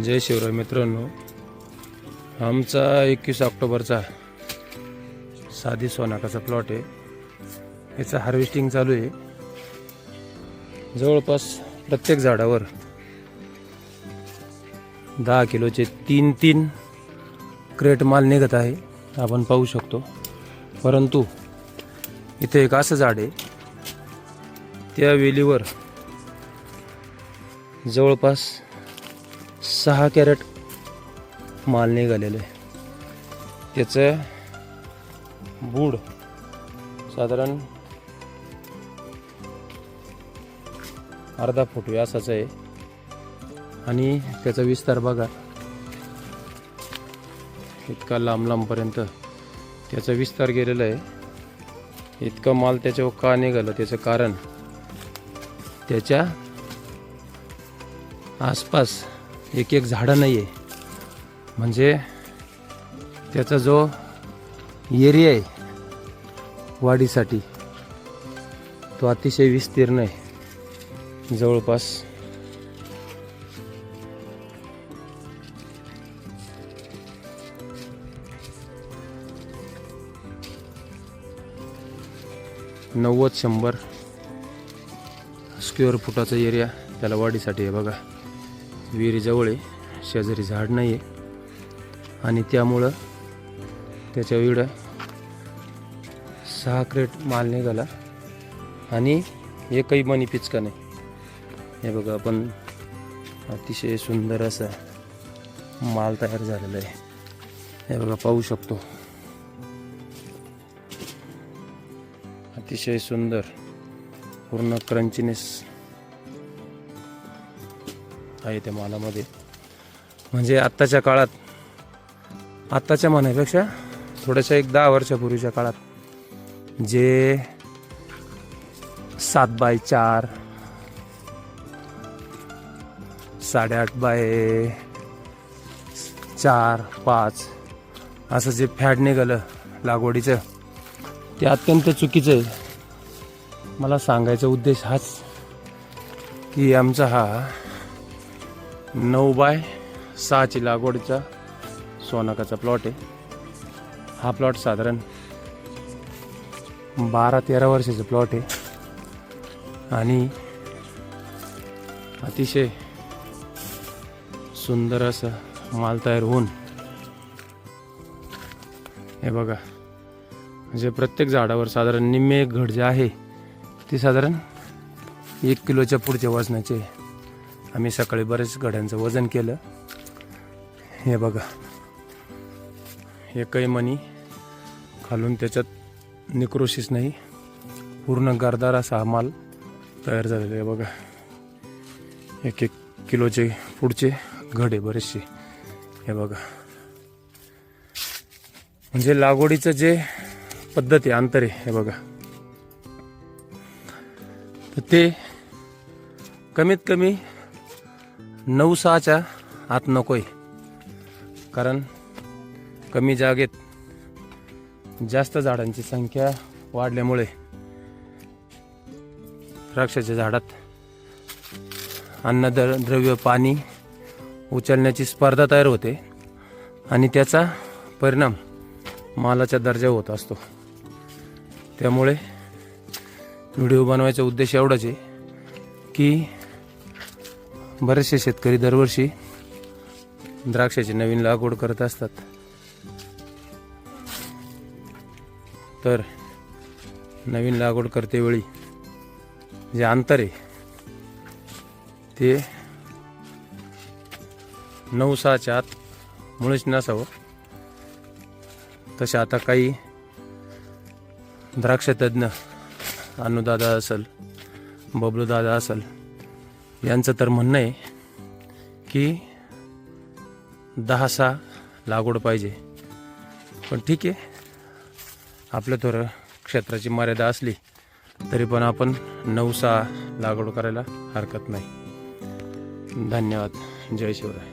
जय शिवराय मित्रांनो, आमचा 21 ऑक्टोबरचा साधी सोनाकाचा प्लॉट आहे. याचं हार्वेस्टिंग चालू आहे. जवळपास प्रत्येक झाडावर 10 किलोचे 3 क्रेट माल निघत आहे, आपण पाहू शकतो. परंतु इथे एक असं झाड आहे, त्या वेलीवर जवळपास 6 कॅरेट माल निघालेलं आहे. त्याचं बूड साधारण अर्धा फूट व्यासाचं आहे आणि त्याचा विस्तार बघा, इतका लांबपर्यंत त्याचा विस्तार गेलेला आहे. इतका माल त्याच्यावर का निघाला त्याचं कारण, त्याच्या आसपास एक झाडं नाही आहे. म्हणजे त्याचा जो एरिया आहे वाढीसाठी तो अतिशय विस्तीर्ण आहे. जवळपास नव्वद 100 स्क्वेअर फुटाचा एरिया त्याला वाढीसाठी आहे. बघा, विहिरीजवळ आहे, शेजारी झाड नाही आहे आणि त्यामुळं त्याच्या एवढं 6 क्रेट माल निघाला आणि एकही मनी पिचका नाही. हे बघा, आपण अतिशय सुंदर असा माल तयार झालेला आहे. हे बघा, पाहू शकतो. अतिशय सुंदर, पूर्ण क्रंचीनेस आहे त्या मालामध्ये. म्हणजे आत्ताच्या काळात, आत्ताच्या म्हणण्यापेक्षा थोड्याशा एक 10 वर्षापूर्वीच्या काळात जे 7x4 8.5x4 5 असं जे फॅड निघालं लागवडीचं, ते अत्यंत चुकीचं आहे. मला सांगायचा उद्देश हाच की आमचा हा 9x6 लागवडीचा सोनाकाचा प्लॉट आहे. हा प्लॉट साधारण 12-13 वर्षाचा प्लॉट आहे आणि अतिशय सुंदर असं माल तयार होऊन, हे बघा, म्हणजे प्रत्येक झाडावर साधारण निम्मे घड जे आहे ते साधारण 1 किलोच्या पुढच्या वजनाचे. आम्ही सकाळी बरेच घड्यांचं वजन केलं. हे बघा, एकही मणी खालून त्याच्यात निक्रोशिस नाही, पूर्ण गर्दार असा माल तयार झालेला आहे. बघा, 1 किलोचे पुढचे घड आहे बरेचसे. हे बघा, म्हणजे लागवडीचं जे पद्धत आहे, अंतर आहे, हे बघा, तर ते कमीत कमी 9-6च्या आत नकोय. कारण कमी जागेत जास्त झाडांची संख्या वाढल्यामुळे द्राक्षाच्या झाडात अन्नद्रव्य, पाणी उचलण्याची स्पर्धा तयार होते आणि त्याचा परिणाम मालाच्या दर्जावर होत असतो. त्यामुळे व्हिडिओ बनवायचा उद्देश एवढाच आहे की बरेचसे शेतकरी दरवर्षी द्राक्षाची नवीन लागवड करत असतात. तर नवीन लागवड करतेवेळी जे अंतर आहे ते 9-6च्या आत मुळीच नसावं. तसे आता काही द्राक्षतज्ञ, अनुदादा असेल, बबलूदादा असेल, यांचं तर म्हणणं आहे की 10-6 लागवड पाहिजे. पण ठीक आहे, आपल्या थोडं क्षेत्राची मर्यादा असली तरी पण आपण 9-6 लागवड करायला हरकत नाही. धन्यवाद. जय शिवराय.